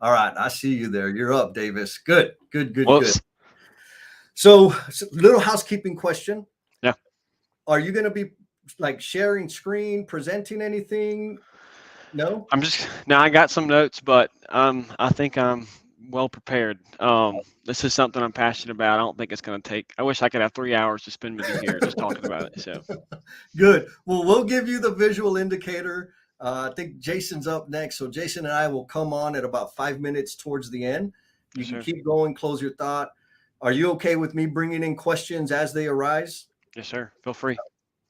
All right, I see you there. You're up, Davis. Good, good, good, good. Whoops. So, little housekeeping question. Yeah. Are you going to be like sharing screen, presenting anything? No? Now I got some notes, but I think I'm well prepared. This is something I'm passionate about. I don't think it's going to take. I wish I could have 3 hours to spend with you here just talking about it. So Good. Well, we'll give you the visual indicator. I think Jason's up next. So, Jason and I will come on at about 5 minutes towards the end. You yes, can sir. keep going, close your thought. Are you okay with me bringing in questions as they arise? Yes, sir. Feel free.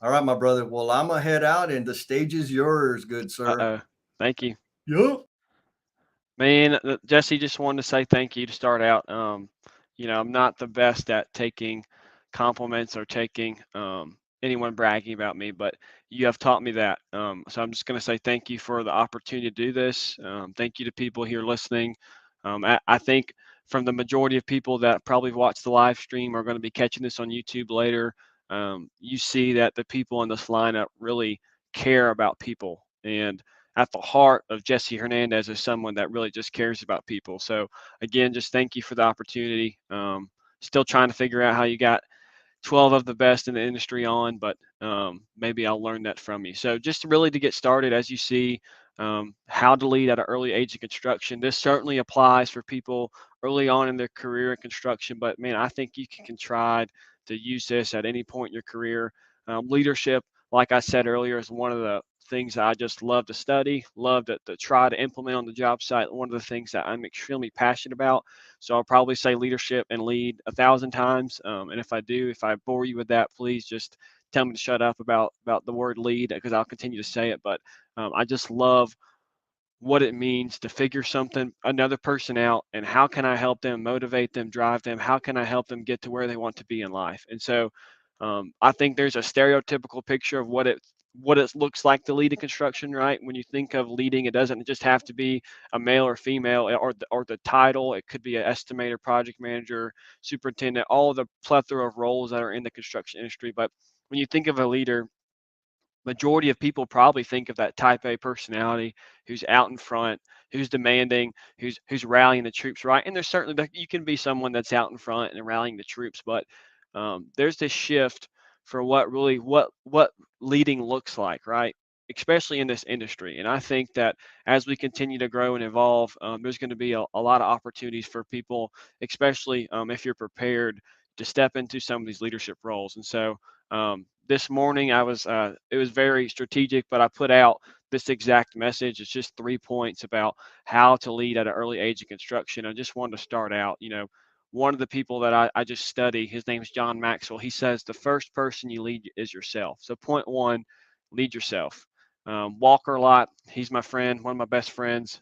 All right, my brother. Well, I'm going to head out and the stage is yours, good sir. Uh-oh. Thank you. Yup. Man, Jesse, just wanted to say thank you to start out. I'm not the best at taking compliments or taking anyone bragging about me, but you have taught me that. So I'm just going to say thank you for the opportunity to do this. Thank you to people here listening. I think from the majority of people that probably watch the live stream are going to be catching this on YouTube later. You see that the people in this lineup really care about people. And at the heart of Jesse Hernandez is someone that really just cares about people. So again, just thank you for the opportunity. Still trying to figure out how you got 12 of the best in the industry on, but maybe I'll learn that from you. So just really to get started, as you see, how to lead at an early age of construction. This certainly applies for people early on in their career in construction, but man, I think you can try to use this at any point in your career. Leadership, like I said earlier, is one of the things I just love to study, love to try to implement on the job site. One of the things that I'm extremely passionate about. So I'll probably say leadership and lead 1,000 times. And if I bore you with that, please just tell me to shut up about the word lead because I'll continue to say it. But I just love what it means to figure another person out, and how can I help them, motivate them, drive them, how can I help them get to where they want to be in life. And so I think there's a stereotypical picture of what it looks like to lead in construction, right? When you think of leading, it doesn't just have to be a male or female, or the title. It could be an estimator, project manager, superintendent, all of the plethora of roles that are in the construction industry. But when you think of a leader, majority of people probably think of that type A personality who's out in front, who's demanding, who's rallying the troops, right? And there's certainly you can be someone that's out in front and rallying the troops, but there's this shift for what leading looks like, right? Especially in this industry. And I think that as we continue to grow and evolve, there's going to be a lot of opportunities for people, especially if you're prepared to step into some of these leadership roles. And so this morning it was very strategic, but I put out this exact message. It's just 3 points about how to lead at an early age of construction. I just wanted to start out, one of the people that I just study, his name is John Maxwell. He says the first person you lead is yourself. So point one, lead yourself. Walker Lot, he's my friend, one of my best friends.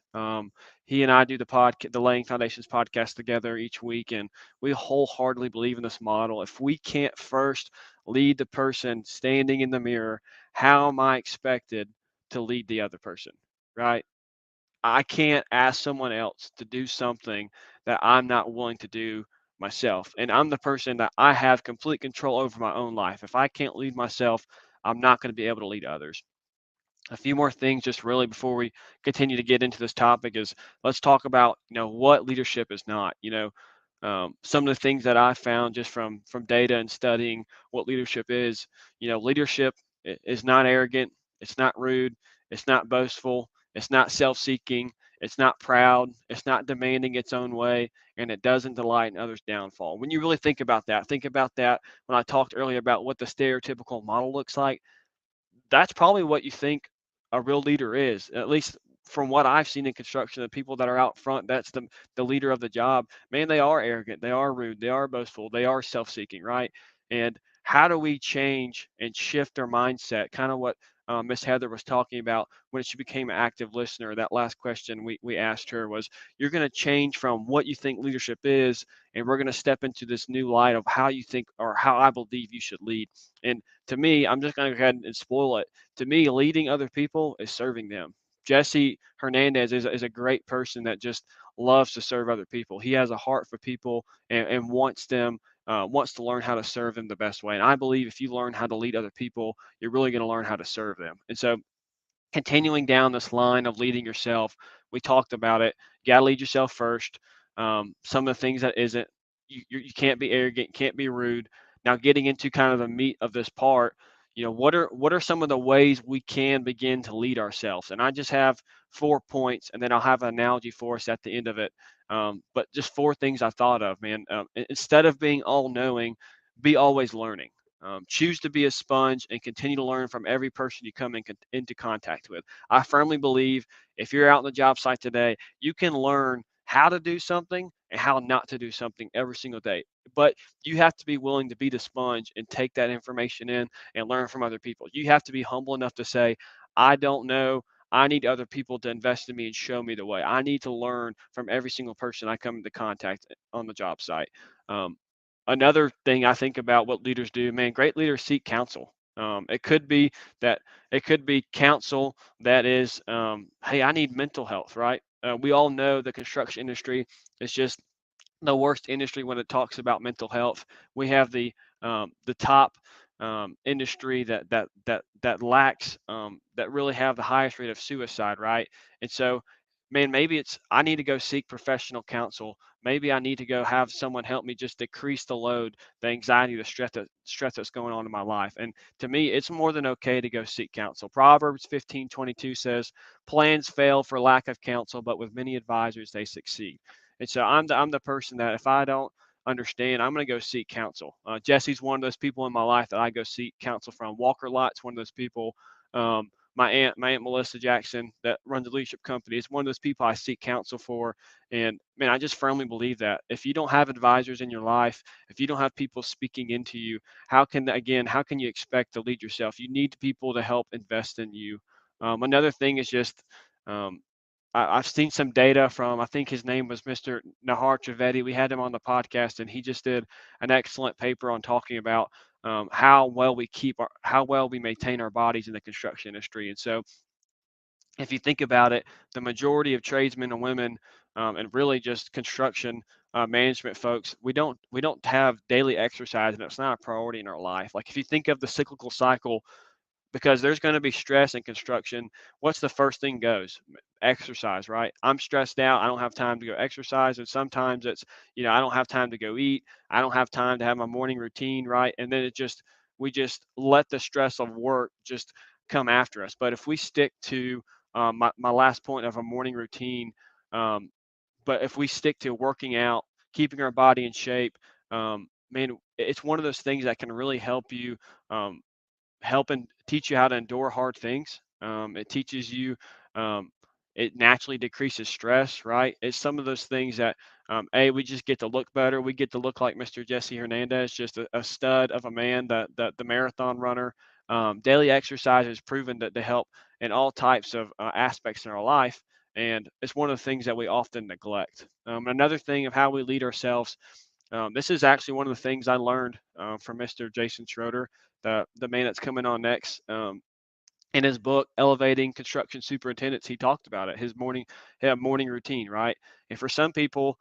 He and I do the Laying Foundations podcast together each week, and we wholeheartedly believe in this model. If we can't first lead the person standing in the mirror, how am I expected to lead the other person, right? I can't ask someone else to do something that I'm not willing to do myself. And I'm the person that I have complete control over my own life. If I can't lead myself, I'm not going to be able to lead others. A few more things just really before we continue to get into this topic is let's talk about what leadership is not. Some of the things that I found just from data and studying what leadership is. Leadership is not arrogant, it's not rude, it's not boastful, it's not self-seeking, it's not proud, it's not demanding its own way, and it doesn't delight in others' downfall. When you really think about that when I talked earlier about what the stereotypical model looks like, that's probably what you think a real leader is, at least from what I've seen in construction. The people that are out front, that's the leader of the job. Man, they are arrogant, they are rude, they are boastful, they are self-seeking, right? And how do we change and shift our mindset? Kind of what Miss Heather was talking about when she became an active listener. That last question we asked her was, you're going to change from what you think leadership is, and we're going to step into this new light of how you think or how I believe you should lead. And to me, I'm just going to go ahead and spoil it. To me, leading other people is serving them. Jesse Hernandez is a great person that just loves to serve other people. He has a heart for people and wants to learn how to serve them the best way. And I believe if you learn how to lead other people, you're really going to learn how to serve them. And so continuing down this line of leading yourself, we talked about it. You got to lead yourself first. Some of the things that isn't, you can't be arrogant, can't be rude. Now, getting into kind of the meat of this part, what are some of the ways we can begin to lead ourselves? And I just have 4 points, and then I'll have an analogy for us at the end of it. But just 4 things I thought of, man. Instead of being all knowing, be always learning. Choose to be a sponge and continue to learn from every person you come into contact with. I firmly believe if you're out on the job site today, you can learn how to do something and how not to do something every single day. But you have to be willing to be the sponge and take that information in and learn from other people. You have to be humble enough to say, I don't know. I need other people to invest in me and show me the way. I need to learn from every single person I come into contact on the job site. Um, Another thing I think about what leaders do, man, great leaders seek counsel. It could be that it could be counsel that is, hey, I need mental health, right? We all know the construction industry is just the worst industry when it talks about mental health. We have the top industry that lacks that really have the highest rate of suicide, right? And so, man, maybe it's I need to go seek professional counsel. Maybe I need to go have someone help me just decrease the load, the anxiety, the stress that's going on in my life. And to me, it's more than okay to go seek counsel. Proverbs 15:22 says, "Plans fail for lack of counsel, but with many advisors they succeed." And so I'm the person that if I don't understand, I'm going to go seek counsel. Jesse's one of those people in my life that I go seek counsel from. Walker Lott's one of those people. My aunt Melissa Jackson that runs a leadership company is one of those people I seek counsel for. And man, I just firmly believe that if you don't have advisors in your life, if you don't have people speaking into you, how can you expect to lead yourself? You need people to help invest in you. Another thing is just um, I've seen some data from, I think his name was Mr. Nahar Trivedi. We had him on the podcast, and he just did an excellent paper on talking about how well we maintain our bodies in the construction industry. And so, if you think about it, the majority of tradesmen and women, and really just construction management folks, we don't have daily exercise, and it's not a priority in our life. Like if you think of the cyclical cycle, because there's going to be stress in construction. What's the first thing goes? Exercise, right? I'm stressed out. I don't have time to go exercise. And sometimes it's, I don't have time to go eat. I don't have time to have my morning routine, right? And then we just let the stress of work just come after us. But if we stick to my last point of a morning routine, um, but if we stick to working out, keeping our body in shape, man, it's one of those things that can really help you um, help and teach you how to endure hard things. It teaches you, um, it naturally decreases stress, right? It's some of those things that, we just get to look better. We get to look like Mr. Jesse Hernandez, just a stud of a man, the marathon runner. Daily exercise is proven to help in all types of aspects in our life. And it's one of the things that we often neglect. Another thing of how we lead ourselves, this is actually one of the things I learned from Mr. Jason Schroeder, the man that's coming on next. In his book, Elevating Construction Superintendents, he talked about it. His morning routine, right? And for some people,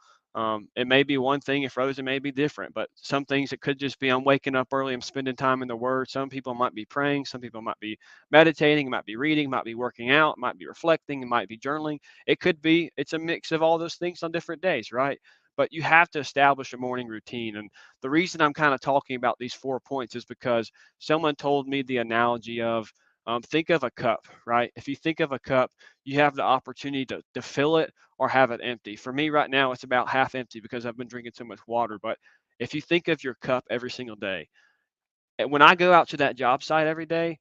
it may be one thing, and for others, it may be different. But some things it could just be I'm waking up early, I'm spending time in the Word. Some people might be praying, some people might be meditating, might be reading, might be working out, might be reflecting, it might be journaling. It's a mix of all those things on different days, right? But you have to establish a morning routine. And the reason I'm kind of talking about these 4 points is because someone told me the analogy of think of a cup, right? If you think of a cup, you have the opportunity to fill it or have it empty. For me right now, it's about half empty because I've been drinking so much water. But if you think of your cup every single day, and when I go out to that job site every day,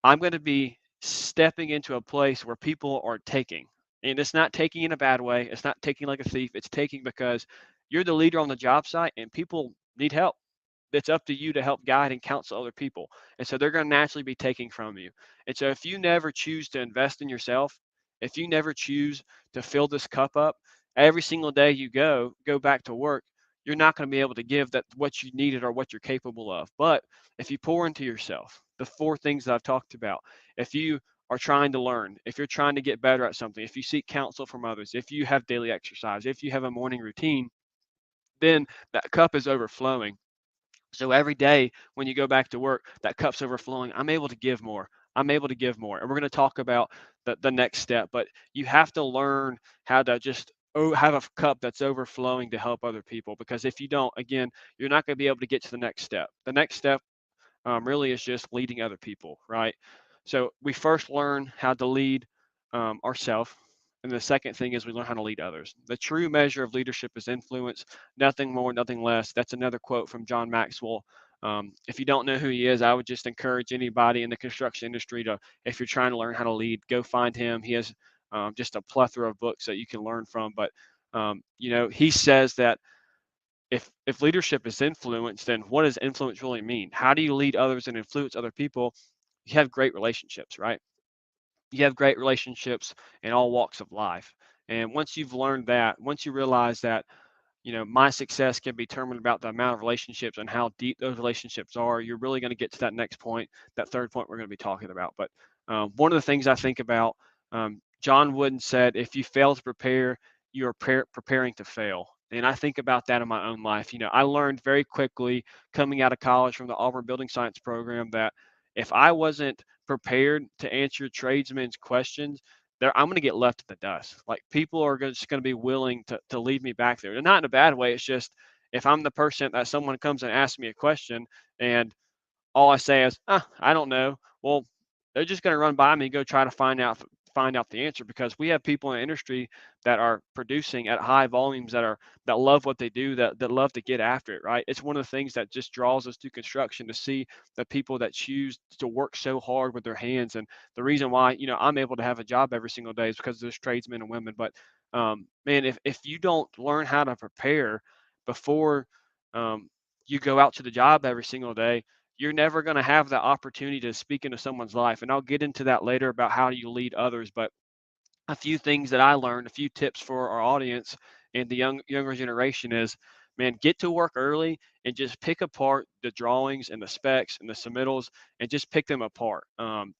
I'm going to be stepping into a place where people are taking. And it's not taking in a bad way. It's not taking like a thief. It's taking because you're the leader on the job site and people need help. It's up to you to help guide and counsel other people. And so they're going to naturally be taking from you. And so if you never choose to invest in yourself, if you never choose to fill this cup up, every single day you go back to work, you're not going to be able to give that what you needed or what you're capable of. But if you pour into yourself, the 4 things that I've talked about, if you are trying to learn, if you're trying to get better at something, if you seek counsel from others, if you have daily exercise, if you have a morning routine, then that cup is overflowing. So every day when you go back to work, that cup's overflowing. I'm able to give more. I'm able to give more. And we're going to talk about the next step, but you have to learn how to just have a cup that's overflowing to help other people, because if you don't, again, you're not going to be able to get to the next step. The next step really is just leading other people, right? So we first learn how to lead ourselves. And the second thing is we learn how to lead others. The true measure of leadership is influence, nothing more, nothing less. That's another quote from John Maxwell. If you don't know who he is, I would just encourage anybody in the construction industry to, if you're trying to learn how to lead, go find him. He has just a plethora of books that you can learn from. But he says that if leadership is influence, then what does influence really mean? How do you lead others and influence other people? You have great relationships, right? You have great relationships in all walks of life. And once you've learned that, once you realize that my success can be determined about the amount of relationships and how deep those relationships are, you're really going to get to that next point, that third point we're going to be talking about. But one of the things I think about, John Wooden said, if you fail to prepare, you are preparing to fail. And I think about that in my own life. I learned very quickly coming out of college from the Auburn Building Science program that if I wasn't prepared to answer tradesmen's questions, I'm going to get left in the dust. Like, people are just going to be willing to leave me back there. And not in a bad way. It's just, if I'm the person that someone comes and asks me a question and all I say is, I don't know. Well, they're just going to run by me and go try to find out the answer, because we have people in the industry that are producing at high volumes, that love what they do, that love to get after it, right? It's one of the things that just draws us to construction, to see the people that choose to work so hard with their hands. And the reason why I'm able to have a job every single day is because there's tradesmen and women. But man, if you don't learn how to prepare before you go out to the job every single day, you're never going to have the opportunity to speak into someone's life. And I'll get into that later about how you lead others. But a few things that I learned, a few tips for our audience and the younger generation is, man, get to work early and just pick apart the drawings and the specs and the submittals, and just pick them apart.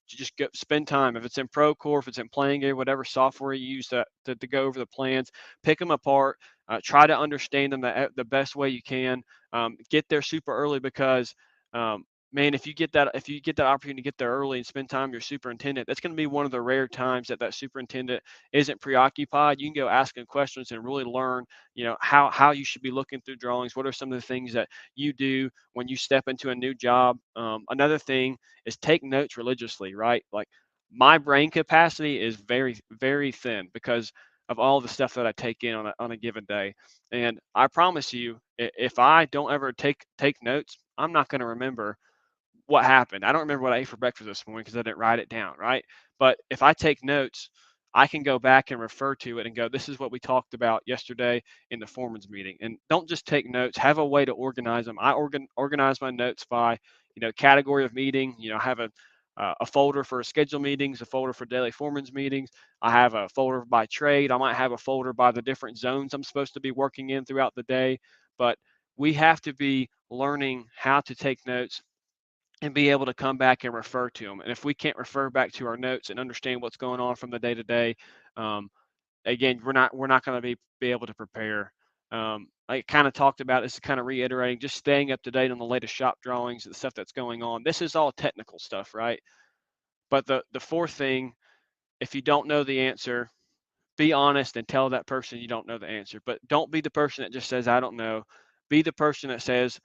Just spend time. If it's in Procore, if it's in Planggate, whatever software you use to go over the plans, pick them apart. Try to understand them the best way you can. Get there super early, because man, if you get that opportunity to get there early and spend time with your superintendent, that's going to be one of the rare times that superintendent isn't preoccupied. You can go ask him questions and really learn, how you should be looking through drawings. What are some of the things that you do when you step into a new job? Another thing is take notes religiously, right? Like, my brain capacity is very, very thin because of all the stuff that I take in on a given day. And I promise you, if I don't ever take notes, I'm not going to remember what happened. I don't remember what I ate for breakfast this morning because I didn't write it down, right? But if I take notes, I can go back and refer to it and go, this is what we talked about yesterday in the foreman's meeting. And don't just take notes, have a way to organize them. I organize my notes by, category of meeting. I have a folder for scheduled meetings, a folder for daily foreman's meetings. I have a folder by trade. I might have a folder by the different zones I'm supposed to be working in throughout the day. But we have to be learning how to take notes and be able to come back and refer to them. And if we can't refer back to our notes and understand what's going on from the day to day, again, we're not going to be able to prepare. I kind of talked about this, kind of reiterating, just staying up to date on the latest shop drawings, the stuff that's going on. This is all technical stuff, right? But the fourth thing, if you don't know the answer, be honest and tell that person you don't know the answer. But don't be the person that just says, I don't know. Be the person that says,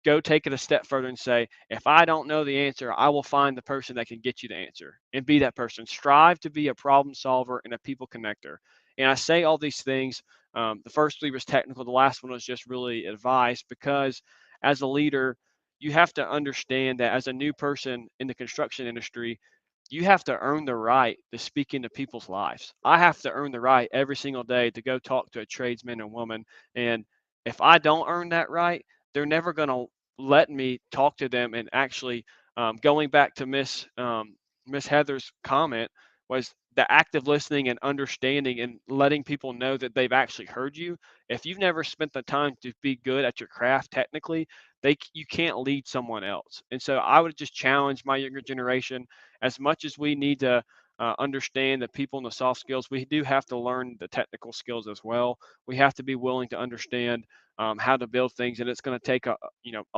go take it a step further and say, if I don't know the answer, I will find the person that can get you the answer, and be that person. Strive to be a problem solver and a people connector. And I say all these things. The first three was technical. The last one was just really advice, because as a leader, you have to understand that as a new person in the construction industry, you have to earn the right to speak into people's lives. I have to earn the right every single day to go talk to a tradesman and woman. And if I don't earn that right, they're never going to let me talk to them. And actually, going back to Miss Heather's comment, was the active listening and understanding and letting people know that they've actually heard you. If you've never spent the time to be good at your craft technically, you can't lead someone else. And so I would just challenge my younger generation, as much as we need to understand the people and the soft skills, we do have to learn the technical skills as well. We have to be willing to understand how to build things, and it's going to take a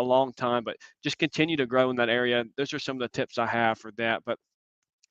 long time, but just continue to grow in that area. Those are some of the tips I have for that. But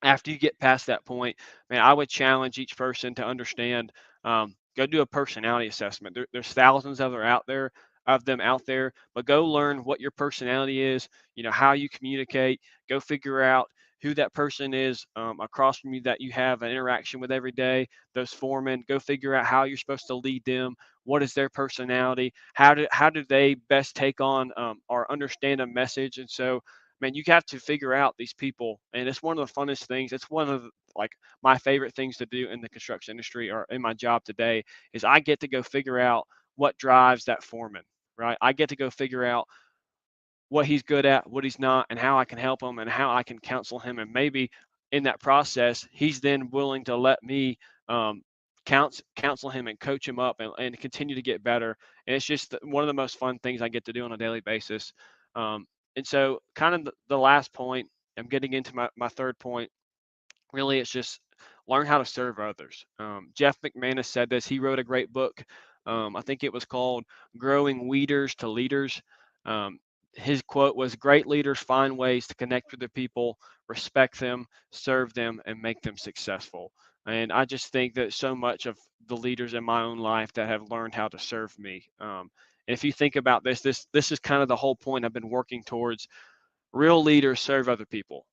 After you get past that point, man, I would challenge each person to understand. Go do a personality assessment. There's thousands of them out there, but go learn what your personality is. How you communicate. Go figure out who that person is across from you that you have an interaction with every day. Those foremen. Go figure out how you're supposed to lead them. What is their personality? How do they best take on or understand a message? And so, man, you have to figure out these people, and it's one of the funnest things. It's one of like my favorite things to do in the construction industry or in my job today is I get to go figure out what drives that foreman, right? I get to go figure out what he's good at, what he's not, and how I can help him and how I can counsel him. And maybe in that process, he's then willing to let me um, counsel him and coach him up and continue to get better. And it's just one of the most fun things I get to do on a daily basis. Um, and so, kind of the last point, I'm getting into my third point. Really, it's just learn how to serve others. Jeff McManus said this. He wrote a great book. I think it was called Growing Weeders to Leaders. Um, his quote was, "Great leaders find ways to connect with their people, respect them, serve them, and make them successful." And I just think that so much of the leaders in my own life that have learned how to serve me. And if you think about this is kind of the whole point I've been working towards. Real leaders serve other people.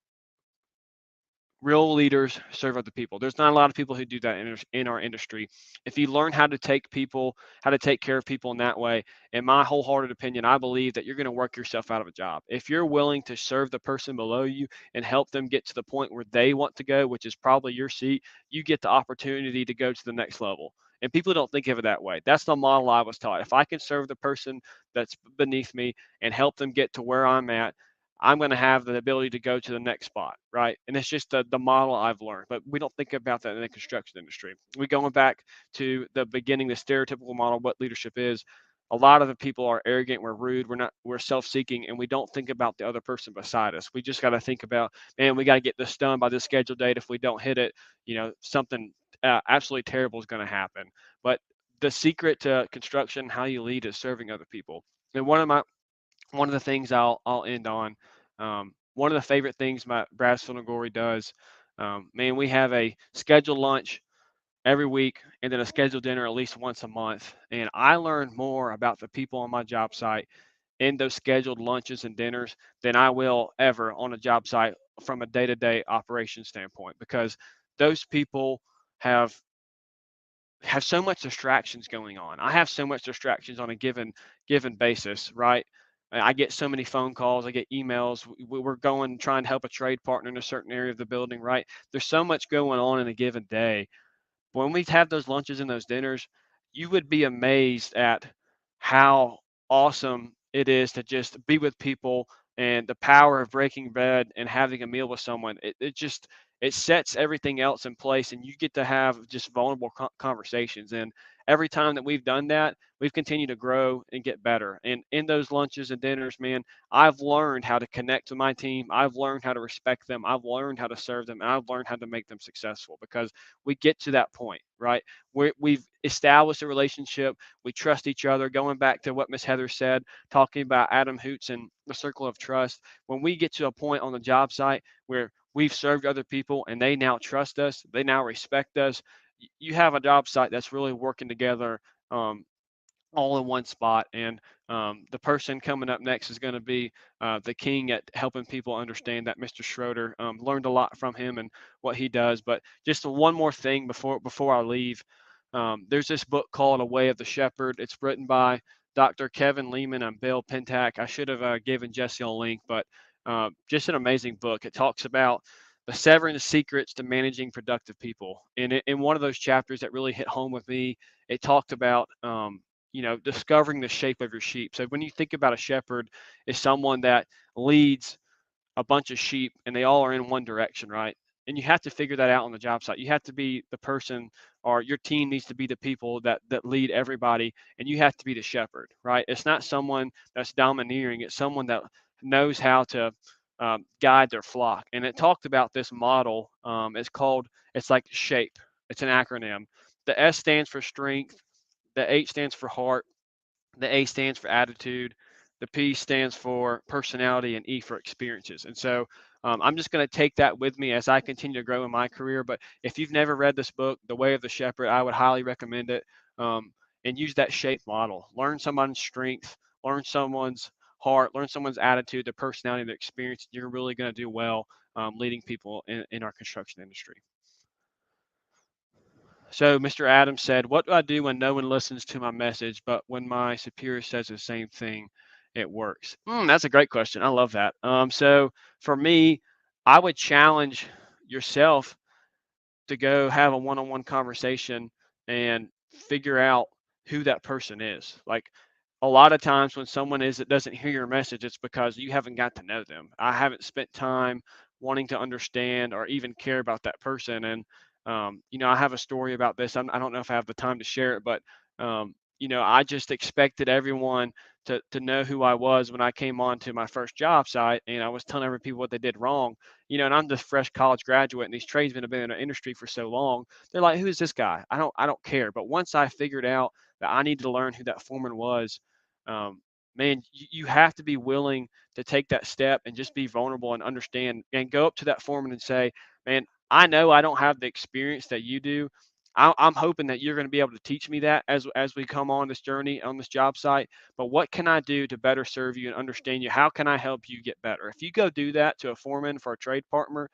Real leaders serve other people. There's not a lot of people who do that in our industry. If you learn how to take care of people in that way, in my wholehearted opinion, I believe that you're going to work yourself out of a job. If you're willing to serve the person below you and help them get to the point where they want to go, which is probably your seat, you get the opportunity to go to the next level. And people don't think of it that way. That's the model I was taught. If I can serve the person that's beneath me and help them get to where I'm at, I'm going to have the ability to go to the next spot, right? And it's just the model I've learned. But we don't think about that in the construction industry. We going back to the beginning, the stereotypical model of what leadership is. A lot of the people are arrogant, we're rude, we're self-seeking, and we don't think about the other person beside us. We just got to think about, man, we got to get this done by this scheduled date. If we don't hit it, something absolutely terrible is going to happen. But the secret to construction, how you lead, is serving other people. And one of the things I'll end on. One of the favorite things my Brassfield and Gory does. Man, we have a scheduled lunch every week and then a scheduled dinner at least once a month. And I learn more about the people on my job site in those scheduled lunches and dinners than I will ever on a job site from a day-to-day operation standpoint, because those people have have so much distractions going on. I have so much distractions on a given basis, right? I get so many phone calls, I get emails. We're going trying to help a trade partner in a certain area of the building, right? There's so much going on in a given day. When we have those lunches and those dinners, you would be amazed at how awesome it is to just be with people and the power of breaking bread and having a meal with someone. It sets everything else in place, and you get to have just vulnerable conversations. And every time that we've done that, we've continued to grow and get better. And in those lunches and dinners, man, I've learned how to connect to my team. I've learned how to respect them. I've learned how to serve them, and I've learned how to make them successful, because we get to that point, right? We've established a relationship. We trust each other. Going back to what Miss Heather said, talking about Adam Hoots and the circle of trust. When we get to a point on the job site where we've served other people and they now trust us, they now respect us, you have a job site that's really working together. All in one spot. And the person coming up next is going to be the king at helping people understand that. Mr. Schroeder, learned a lot from him and what he does. But just one more thing before I leave. There's this book called A Way of the Shepherd. It's written by Dr. Kevin Lehman and Bill Pentak. I should have given Jesse a link, but just an amazing book. It talks about the 7 secrets to managing productive people. And in one of those chapters that really hit home with me, it talked about discovering the shape of your sheep. So when you think about a shepherd, is someone that leads a bunch of sheep and they all are in one direction, right? And you have to figure that out on the job site. You have to be the person, or your team needs to be the people that lead everybody, and you have to be the shepherd, right? It's not someone that's domineering. It's someone that knows how to guide their flock. And it talked about this model. It's like SHAPE. It's an acronym. The S stands for strength. The H stands for heart. The A stands for attitude. The P stands for personality, and E for experiences. And so I'm just going to take that with me as I continue to grow in my career. But if you've never read this book, The Way of the Shepherd, I would highly recommend it. And use that shape model. Learn someone's strength, learn someone's heart, learn someone's attitude, their personality, their experience. You're really going to do well leading people in our construction industry. So Mr. Adams said, "What do I do when no one listens to my message, but when my superior says the same thing, it works?" That's a great question. I love that. So for me, I would challenge yourself to go have a one-on-one conversation and figure out who that person is. Like a lot of times when someone is that doesn't hear your message, it's because you haven't got to know them. I haven't spent time wanting to understand or even care about that person. And I have a story about this. I don't know if I have the time to share it, but I just expected everyone to know who I was when I came on to my first job site, and I was telling every people what they did wrong. And I'm just fresh college graduate, and these tradesmen have been in the industry for so long. They're like, "Who is this guy?" I don't care. But once I figured out that I needed to learn who that foreman was, um, man, you have to be willing to take that step and just be vulnerable and understand and go up to that foreman and say, "Man, I know I don't have the experience that you do. I'm hoping that you're going to be able to teach me that as we come on this journey on this job site. But what can I do to better serve you and understand you? How can I help you get better?" If you go do that to a foreman for a trade partner,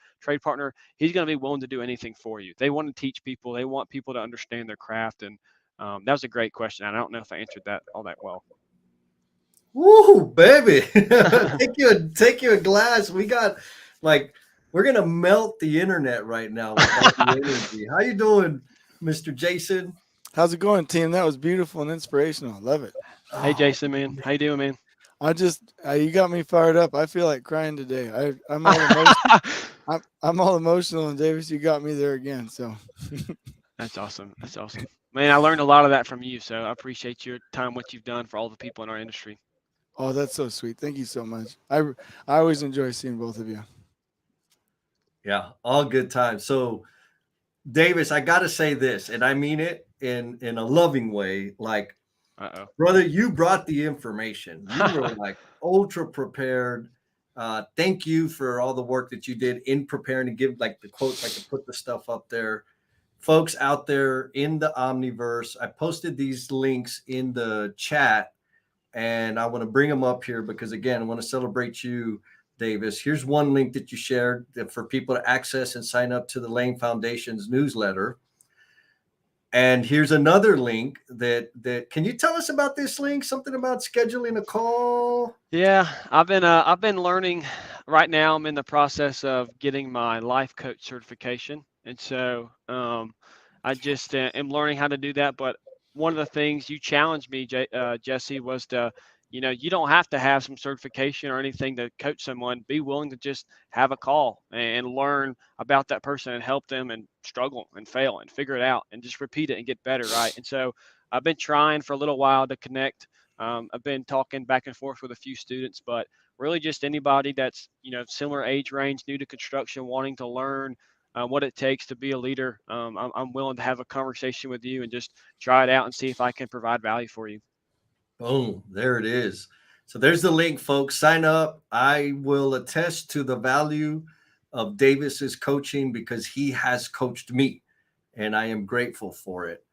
he's going to be willing to do anything for you. They want to teach people. They want people to understand their craft. And that was a great question. I don't know if I answered that all that well. Woo, baby. Take you a glass. We got like we're gonna melt the internet right now with all the energy. How you doing, Mr. Jason? How's it going, team? That was beautiful and inspirational. I love it. Hey, Oh, Jason, man. How you doing, man? You got me fired up. I feel like crying today. I'm all emotion. I'm all emotional, and Davis, you got me there again. So, That's awesome. That's awesome. Man, I learned a lot of that from you. So I appreciate your time, what you've done for all the people in our industry. oh, that's so sweet. Thank you so much. I always enjoy seeing both of you. yeah, all good times. So, Davis, I gotta say this, and I mean it in a loving way. Like, Uh-oh. brother, you brought the information. You were like ultra prepared. Thank you for all the work that you did in preparing to give like the quotes. I could put the stuff up there. Folks out there in the Omniverse, I posted these links in the chat and I want to bring them up here because, again, I want to celebrate you, Davis. Here's one link that you shared for people to access and sign up to the Lane Foundation's newsletter. And here's another link that can you tell us about this link? Something about scheduling a call? Yeah, I've been learning right now. I'm in the process of getting my life coach certification, and so I just am learning how to do that. But one of the things you challenged me, Jesse, was to, you don't have to have some certification or anything to coach someone. Be willing to just have a call and learn about that person and help them and struggle and fail and figure it out and just repeat it and get better, right? And so I've been trying for a little while to connect. I've been talking back and forth with a few students, but really just anybody that's similar age range, new to construction, wanting to learn what it takes to be a leader. I'm willing to have a conversation with you and just try it out and see if I can provide value for you. Boom, there it is. So there's the link, folks. Sign up. I will attest to the value of Davis's coaching because he has coached me, and I am grateful for it.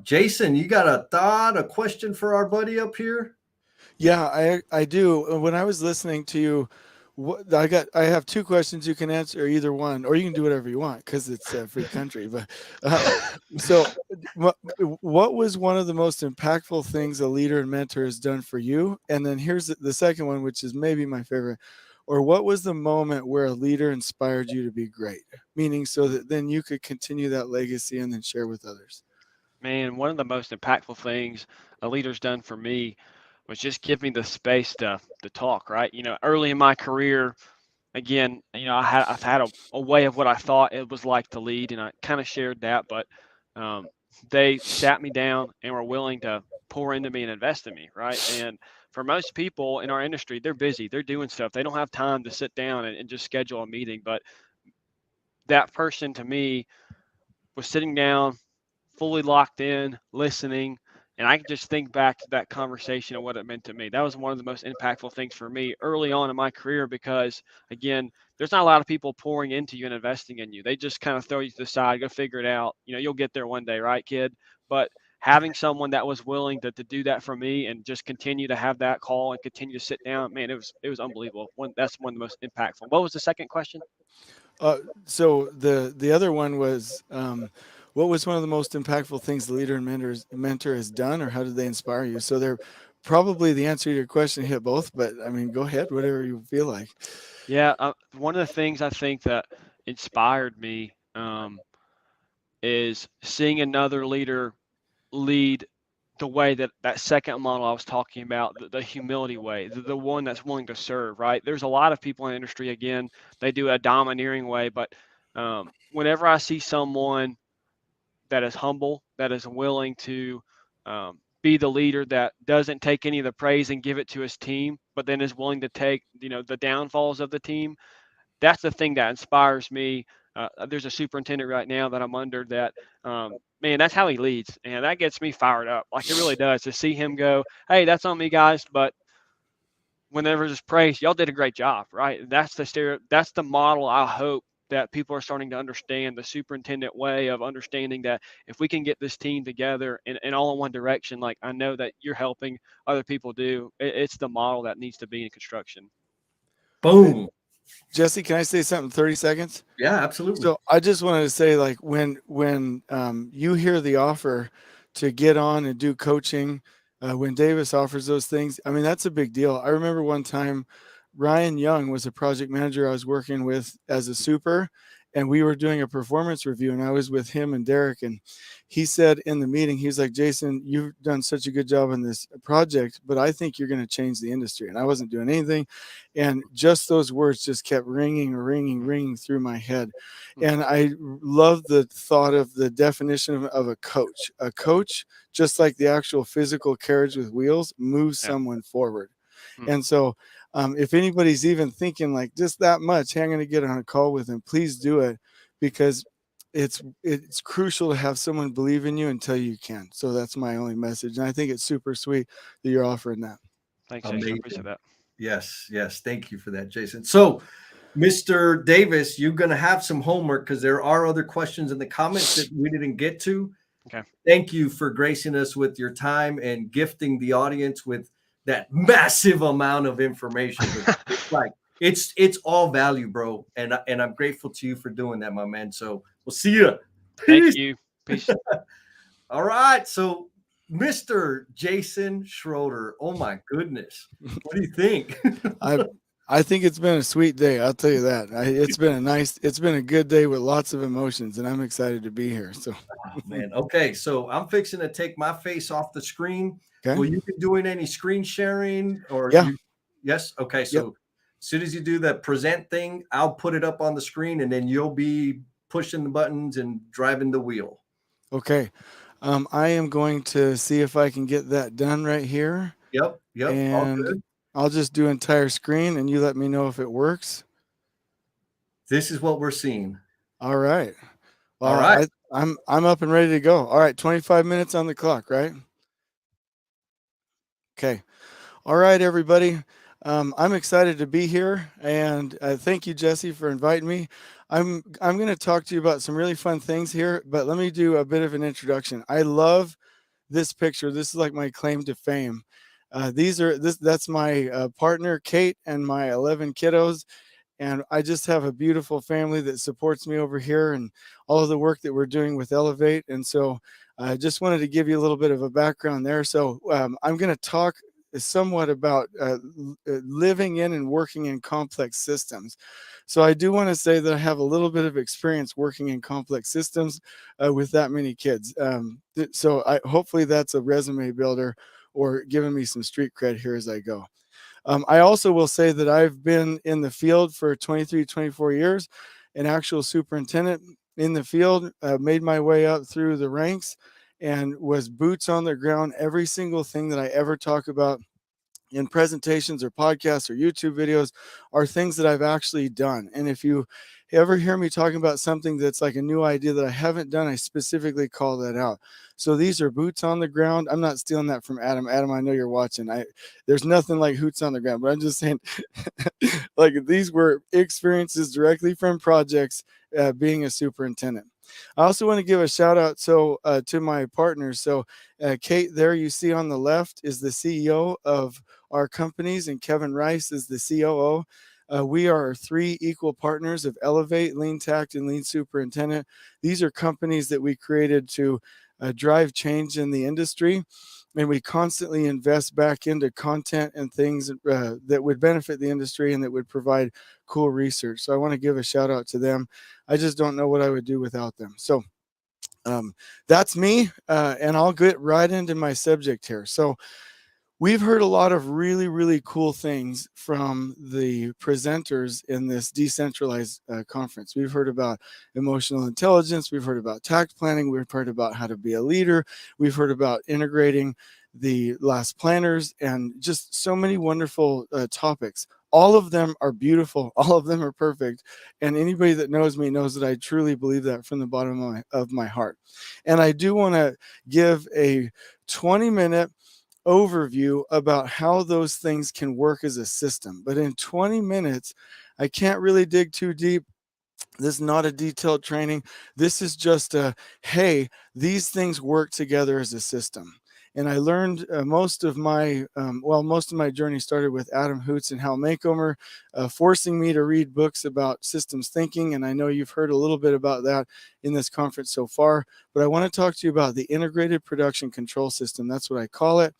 Jason, you got a thought, a question for our buddy up here? Yeah, I do. When I was listening to you, I have two questions you can answer either one, or you can do whatever you want because it's a free country. But uh, so, what was one of the most impactful things a leader and mentor has done for you? And then here's the second one, which is maybe my favorite. Or what was the moment where a leader inspired you to be great? Meaning, so that then you could continue that legacy and then share with others. Man, one of the most impactful things a leader's done for me was just give me the space to talk. Right, early in my career, again, I've had a way of what I thought it was like to lead, and I kind of shared that. But um, they sat me down and were willing to pour into me and invest in me, right? And for most people in our industry, they're busy, they're doing stuff, they don't have time to sit down and just schedule a meeting. But that person to me was sitting down, fully locked in, listening, And I can just think back to that conversation and what it meant to me. That was one of the most impactful things for me early on in my career because, again, there's not a lot of people pouring into you and investing in you. They just kind of throw you to the side, go figure it out. You'll get there one day, right, kid? But having someone that was willing to do that for me and just continue to have that call and continue to sit down, man, it was unbelievable. That's one of the most impactful. What was the second question? So the other one was, what was one of the most impactful things the leader and mentor has done, or how did they inspire you? So they're probably the answer to your question hit both, but I mean, go ahead, whatever you feel like. Yeah, one of the things I think that inspired me is seeing another leader lead the way that second model I was talking about, the humility way, the one that's willing to serve, right? There's a lot of people in the industry, again, they do a domineering way, but whenever I see someone that is humble, that is willing to be the leader that doesn't take any of the praise and give it to his team, but then is willing to take, the downfalls of the team, that's the thing that inspires me. There's a superintendent right now that I'm under that, man, that's how he leads. And that gets me fired up. Like it really does to see him go, hey, that's on me, guys. But whenever there's praise, y'all did a great job, right? That's the model I hope that people are starting to understand, the superintendent way of understanding that if we can get this team together and all in one direction, like I know that you're helping other people do, it's the model that needs to be in construction. Boom. Jesse, can I say something? 30 seconds. Yeah, absolutely. So I just wanted to say, like, when you hear the offer to get on and do coaching, when Davis offers those things, I mean, that's a big deal. I remember one time Ryan Young was a project manager I was working with as a super, and we were doing a performance review, and I was with him and Derek, and he said in the meeting, he was like, Jason, you've done such a good job on this project, but I think you're going to change the industry. And I wasn't doing anything. And just those words just kept ringing through my head. And I love the thought of the definition of a coach. A coach, just like the actual physical carriage with wheels, moves someone forward. And so if anybody's even thinking like just that much, hey, I'm going to get on a call with him, please do it, because it's crucial to have someone believe in you and tell you can. So that's my only message. And I think it's super sweet that you're offering that. Thanks, Jason. I appreciate that. Yes. Thank you for that, Jason. So, Mr. Davis, you're going to have some homework because there are other questions in the comments that we didn't get to. Okay. Thank you for gracing us with your time and gifting the audience with that massive amount of information. It's all value, bro. And I'm grateful to you for doing that, my man. So we'll see you. Thank you. Peace. All right. So Mr. Jason Schroeder. Oh my goodness. What do you think? I think it's been a sweet day. I'll tell you that. It's been a good day with lots of emotions, and I'm excited to be here. So, man. Okay. So I'm fixing to take my face off the screen. okay. Will you be doing any screen sharing or? Yeah. Yes. Okay. So as soon as you do the present thing, I'll put it up on the screen and then you'll be pushing the buttons and driving the wheel. Okay. I am going to see if I can get that done right here. Yep. And all good. I'll just do entire screen and you let me know if it works. This is what we're seeing. All right. Well, all right. I'm up and ready to go. All right. 25 minutes on the clock, right? Okay. All right, everybody. I'm excited to be here, and thank you, Jesse, for inviting me. I'm going to talk to you about some really fun things here, but let me do a bit of an introduction. I love this picture. This is like my claim to fame. That's my partner, Kate, and my 11 kiddos. And I just have a beautiful family that supports me over here and all of the work that we're doing with Elevate. And so I just wanted to give you a little bit of a background there. So I'm going to talk somewhat about living in and working in complex systems. So I do want to say that I have a little bit of experience working in complex systems with that many kids. So hopefully that's a resume builder or giving me some street cred here as I go. I also will say that I've been in the field for 23, 24 years, an actual superintendent in the field, made my way up through the ranks and was boots on the ground. Every single thing that I ever talk about in presentations or podcasts or YouTube videos are things that I've actually done. And if you ever hear me talking about something that's like a new idea that I haven't done, I specifically call that out. So these are boots on the ground. I'm not stealing that from Adam. Adam, I know you're watching. There's nothing like hoots on the ground, but I'm just saying, like, these were experiences directly from projects, being a superintendent. I also want to give a shout out to my partners. So Kate, there you see on the left, is the CEO of our companies, and Kevin Rice is the COO. We are three equal partners of Elevate, Lean Tact, and Lean Superintendent. These are companies that we created to drive change in the industry, and we constantly invest back into content and things that would benefit the industry and that would provide cool research. So I want to give a shout out to them. I just don't know what I would do without them. So that's me, and I'll get right into my subject here. So we've heard a lot of really, really cool things from the presenters in this decentralized conference. We've heard about emotional intelligence. We've heard about tact planning. We've heard about how to be a leader. We've heard about integrating the last planners, and just so many wonderful topics. All of them are beautiful. All of them are perfect. And anybody that knows me knows that I truly believe that from the bottom of my heart. And I do want to give a 20-minute overview about how those things can work as a system. But in 20 minutes, I can't really dig too deep. This is not a detailed training. This is just hey, these things work together as a system. And I learned most of my journey started with Adam Hoots and Hal Makeomer, forcing me to read books about systems thinking. And I know you've heard a little bit about that in this conference so far, but I want to talk to you about the integrated production control system. That's what I call it.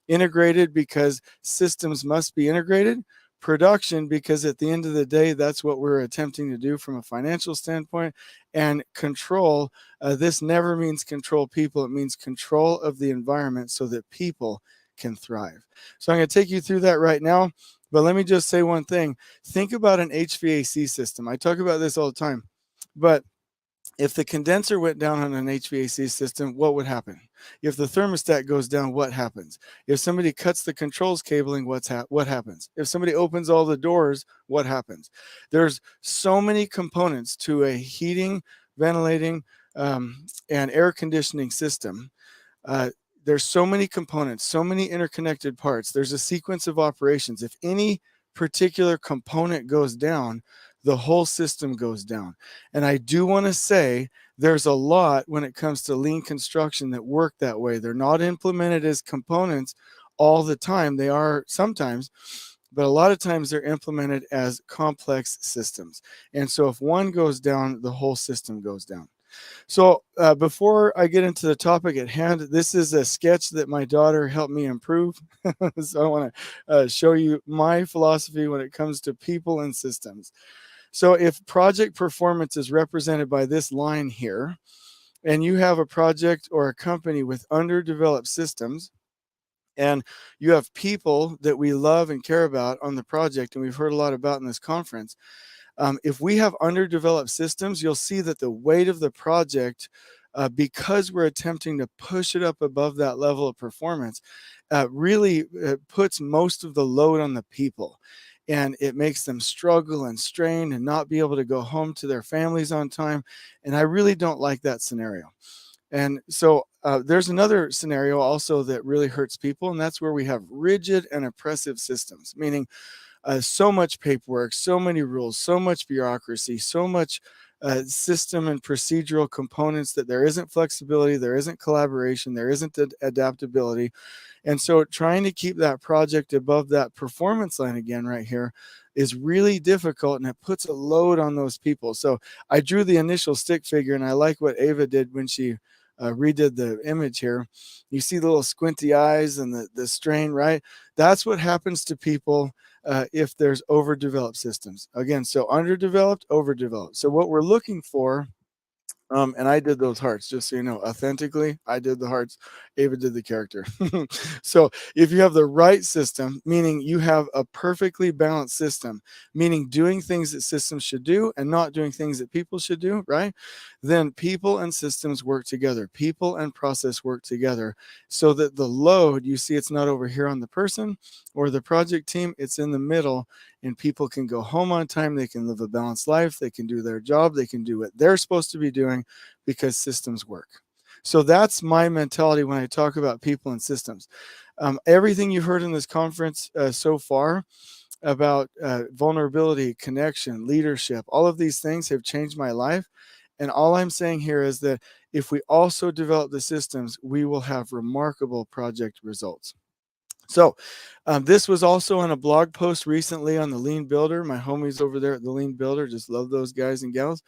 Integrated because systems must be integrated. Production, because at the end of the day, that's what we're attempting to do from a financial standpoint. And control, this never means control people. It means control of the environment so that people can thrive. So I'm going to take you through that right now. But let me just say one thing. Think about an HVAC system. I talk about this all the time. But if the condenser went down on an HVAC system, what would happen? If the thermostat goes down, what happens? If somebody cuts the controls cabling, what happens? If somebody opens all the doors, what happens? There's so many components to a heating, ventilating, and air conditioning system. There's so many components, so many interconnected parts. There's a sequence of operations. If any particular component goes down, the whole system goes down. And I do want to say there's a lot when it comes to lean construction that work that way. They're not implemented as components all the time. They are sometimes, but a lot of times they're implemented as complex systems. And so if one goes down, the whole system goes down. So before I get into the topic at hand, this is a sketch that my daughter helped me improve. So I want to show you my philosophy when it comes to people and systems. So if project performance is represented by this line here, and you have a project or a company with underdeveloped systems, and you have people that we love and care about on the project, and we've heard a lot about in this conference, if we have underdeveloped systems, you'll see that the weight of the project, because we're attempting to push it up above that level of performance, really puts most of the load on the people. And it makes them struggle and strain and not be able to go home to their families on time. And I really don't like that scenario. And so there's another scenario also that really hurts people, and that's where we have rigid and oppressive systems, meaning so much paperwork, so many rules, so much bureaucracy, so much system and procedural components that there isn't flexibility, there isn't collaboration, there isn't adaptability. And so trying to keep that project above that performance line again right here is really difficult, and it puts a load on those people. So I drew the initial stick figure, and I like what Ava did when she redid the image here. You see the little squinty eyes and the strain, right? That's what happens to people if there's overdeveloped systems. Again, so underdeveloped, overdeveloped. So what we're looking for, and I did those hearts, just so you know, authentically, I did the hearts. Ava did the character. So if you have the right system, meaning you have a perfectly balanced system, meaning doing things that systems should do and not doing things that people should do, right? then people and systems work together. People and process work together so that the load, you see, it's not over here on the person or the project team, it's in the middle, and people can go home on time. They can live a balanced life. They can do their job. They can do what they're supposed to be doing because systems work. So that's my mentality when I talk about people and systems. Everything you've heard in this conference so far about vulnerability, connection, leadership, all of these things have changed my life. And all I'm saying here is that if we also develop the systems, we will have remarkable project results. So this was also on a blog post recently on the Lean Builder. My homies over there at the Lean Builder, just love those guys and gals.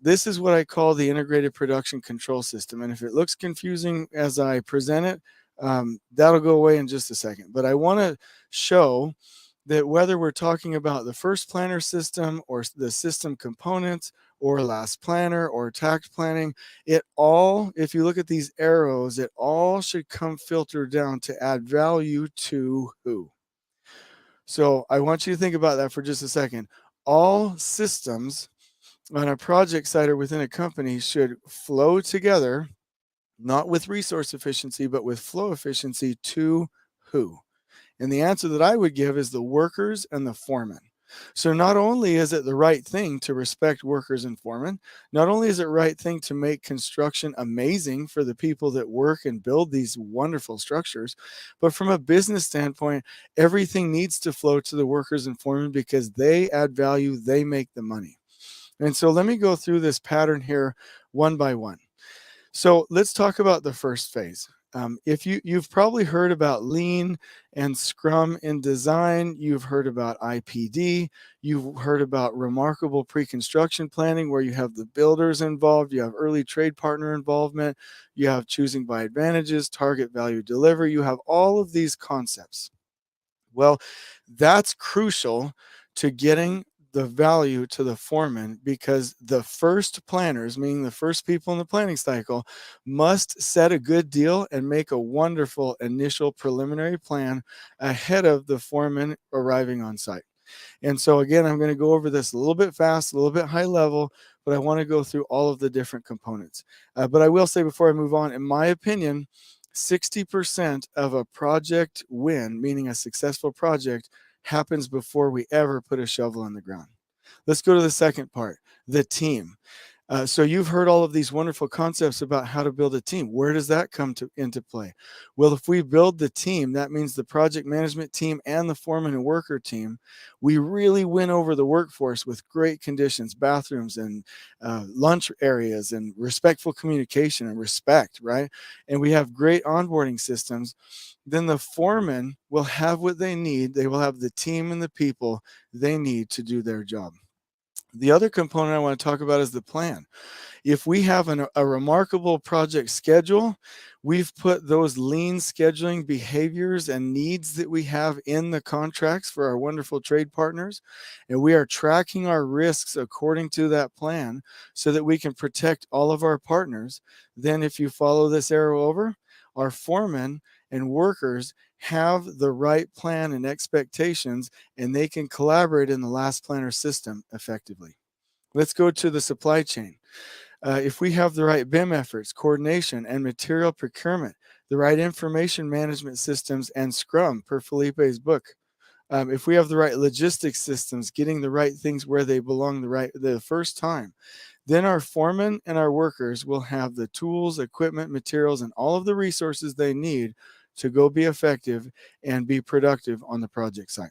This is what I call the integrated production control system. And if it looks confusing as I present it, that'll go away in just a second. But I want to show that whether we're talking about the first planner system or the system components or last planner or tax planning, it all, if you look at these arrows, it all should come filtered down to add value to who? So I want you to think about that for just a second. All systems on a project site or within a company should flow together, not with resource efficiency, but with flow efficiency to who? And the answer that I would give is the workers and the foremen. So not only is it the right thing to respect workers and foremen, not only is it the right thing to make construction amazing for the people that work and build these wonderful structures, but from a business standpoint, everything needs to flow to the workers and foremen because they add value, they make the money. And so let me go through this pattern here one by one. So let's talk about the first phase. If you've probably heard about Lean and Scrum in design, you've heard about IPD, you've heard about remarkable pre-construction planning where you have the builders involved, you have early trade partner involvement, you have choosing by advantages, target value delivery, you have all of these concepts. Well, that's crucial to getting the value to the foreman because the first planners, meaning the first people in the planning cycle, must set a good deal and make a wonderful initial preliminary plan ahead of the foreman arriving on site. And so again, I'm going to go over this a little bit fast, a little bit high level, but I want to go through all of the different components. But I will say before I move on, in my opinion, 60% of a project win, meaning a successful project, happens before we ever put a shovel in the ground. Let's go to the second part, the team. So you've heard all of these wonderful concepts about how to build a team. Where does that come into play? Well, if we build the team, that means the project management team and the foreman and worker team, we really win over the workforce with great conditions, bathrooms and lunch areas and respectful communication and respect, right? And we have great onboarding systems. Then the foreman will have what they need. They will have the team and the people they need to do their job. The other component I want to talk about is the plan. If we have a remarkable project schedule, we've put those lean scheduling behaviors and needs that we have in the contracts for our wonderful trade partners, and we are tracking our risks according to that plan so that we can protect all of our partners. Then if you follow this arrow over, our foremen and workers have the right plan and expectations, and they can collaborate in the last planner system effectively. Let's go to the supply chain. If we have the right BIM efforts, coordination, and material procurement, the right information management systems and Scrum per Felipe's book, if we have the right logistics systems, getting the right things where they belong the first time, then our foremen and our workers will have the tools, equipment, materials, and all of the resources they need to go be effective and be productive on the project site.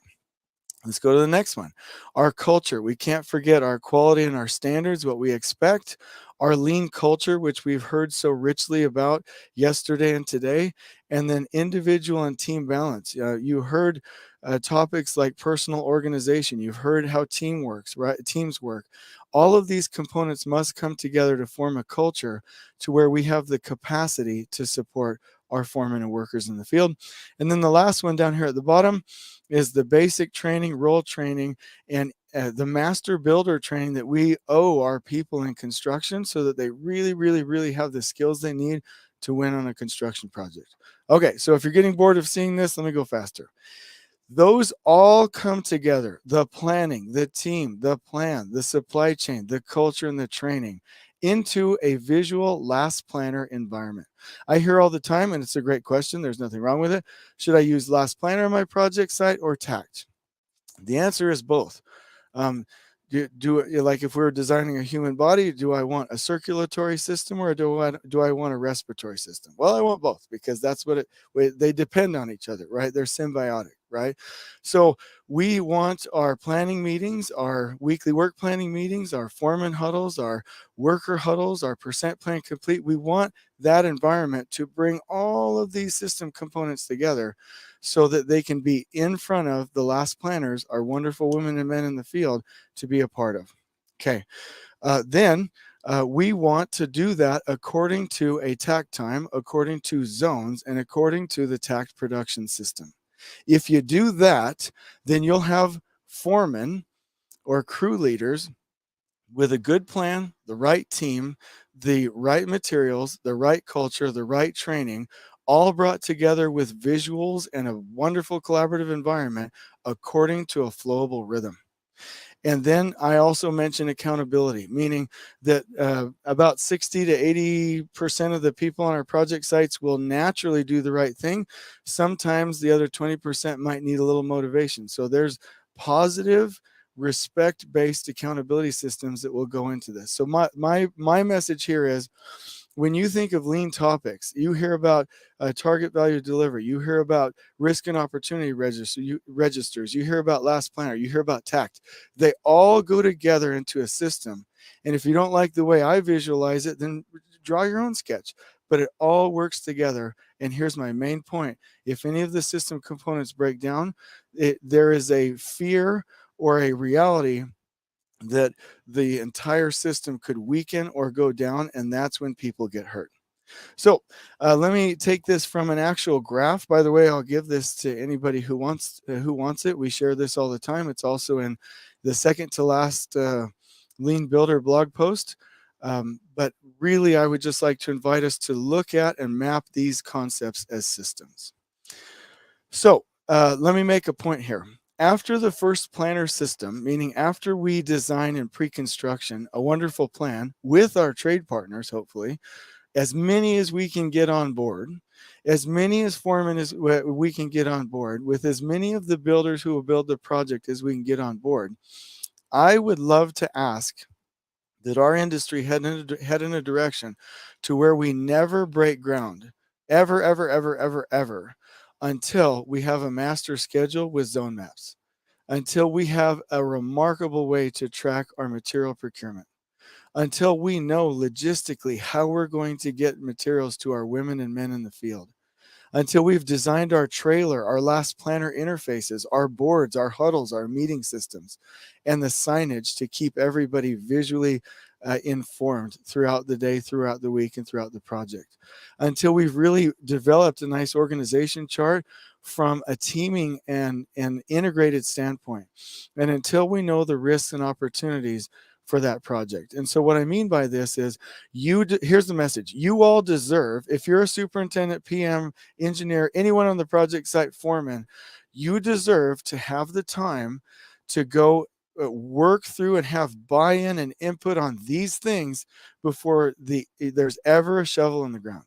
Let's go to the next one. Our culture. We can't forget our quality and our standards, what we expect. Our lean culture, which we've heard so richly about yesterday and today. And then individual and team balance. You heard topics like personal organization. You've heard how teams work. All of these components must come together to form a culture to where we have the capacity to support our foremen and workers in the field. And then the last one down here at the bottom is the basic training, role training, and the master builder training that we owe our people in construction so that they really, really, really have the skills they need to win on a construction project. Okay, so if you're getting bored of seeing this, let me go faster. Those all come together, the planning, the team, the plan, the supply chain, the culture, and the training. into a visual last planner environment? I hear all the time, and it's a great question. There's nothing wrong with it. Should I use last planner on my project site or TACT? The answer is both. Um, like if we were designing a human body, do I want a circulatory system or do I want a respiratory system? Well, I want both because that's what they depend on each other, right? They're symbiotic, right? So we want our planning meetings, our weekly work planning meetings, our foreman huddles, our worker huddles, our percent plan complete. We want that environment to bring all of these system components together so that they can be in front of the last planners, our wonderful women and men in the field, to be a part of. Okay. Then we want to do that according to a TAC time, according to zones, and according to the TAC production system. If you do that, then you'll have foremen or crew leaders with a good plan, the right team, the right materials, the right culture, the right training, all brought together with visuals and a wonderful collaborative environment according to a flowable rhythm. And then I also mentioned accountability, meaning that about 60 to 80% of the people on our project sites will naturally do the right thing. Sometimes the other 20% might need a little motivation. So there's positive, respect-based accountability systems that will go into this. So my message here is, when you think of lean topics, you hear about target value delivery, you hear about risk and opportunity registers, you hear about last planner, you hear about TACT. They all go together into a system. And if you don't like the way I visualize it, then draw your own sketch. But it all works together. And here's my main point. If any of the system components break down, there is a fear or a reality that the entire system could weaken or go down, and that's when people get hurt. So let me take this from an actual graph. By the way, I'll give this to anybody who wants it. We share this all the time. It's also in the second to last Lean Builder blog post. But really, I would just like to invite us to look at and map these concepts as systems. So let me make a point here. After the first planner system, meaning after we design in pre-construction a wonderful plan with our trade partners, hopefully, as many as we can get on board, as many as foremen as we can get on board, with as many of the builders who will build the project as we can get on board, I would love to ask that our industry head in a direction to where we never break ground, ever, ever, ever, ever, ever, until we have a master schedule with zone maps, until we have a remarkable way to track our material procurement, until we know logistically how we're going to get materials to our women and men in the field, until we've designed our trailer, our last planner interfaces, our boards, our huddles, our meeting systems, and the signage to keep everybody visually informed throughout the day, throughout the week, and throughout the project. Until we've really developed a nice organization chart from a teaming and integrated standpoint. And until we know the risks and opportunities for that project. And so what I mean by this is, here's the message. You all deserve, if you're a superintendent, PM, engineer, anyone on the project site, foreman, you deserve to have the time to go work through and have buy-in and input on these things before there's ever a shovel in the ground.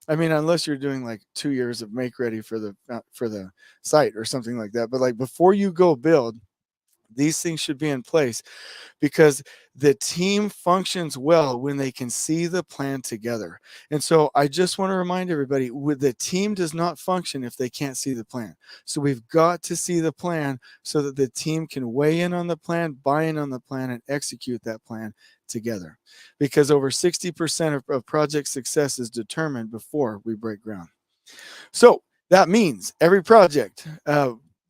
I mean, unless you're doing like 2 years of make ready for the site or something like that. But like before you go build, these things should be in place, because the team functions well when they can see the plan together. And so I just want to remind everybody, the team does not function if they can't see the plan. So we've got to see the plan so that the team can weigh in on the plan, buy in on the plan, and execute that plan together. Because over 60% of project success is determined before we break ground. So that means every project,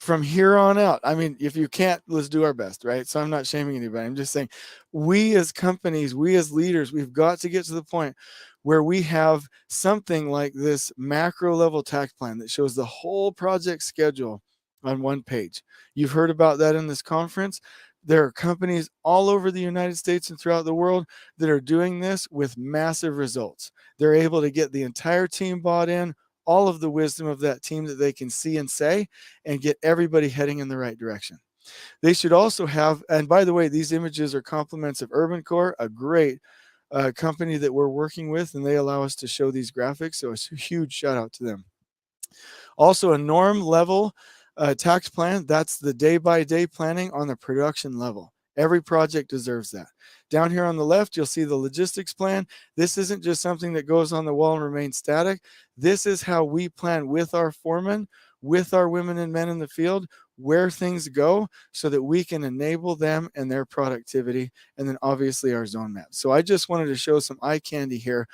from here on out, I mean, if you can't, let's do our best, right? So I'm not shaming anybody. I'm just saying, we as companies, we as leaders, we've got to get to the point where we have something like this macro level tax plan that shows the whole project schedule on one page. You've heard about that in this conference. There are companies all over the United States and throughout the world that are doing this with massive results. They're able to get the entire team bought in, all of the wisdom of that team that they can see and say, and get everybody heading in the right direction. They should also have, and by the way, these images are compliments of Urban Core, a great company that we're working with, and they allow us to show these graphics. So a huge shout out to them. Also, a norm level tax plan, that's the day-by-day planning on the production level. Every project deserves that. Down here on the left, you'll see the logistics plan. This isn't just something that goes on the wall and remains static. This is how we plan with our foremen, with our women and men in the field, where things go so that we can enable them and their productivity, and then obviously our zone map. So I just wanted to show some eye candy here.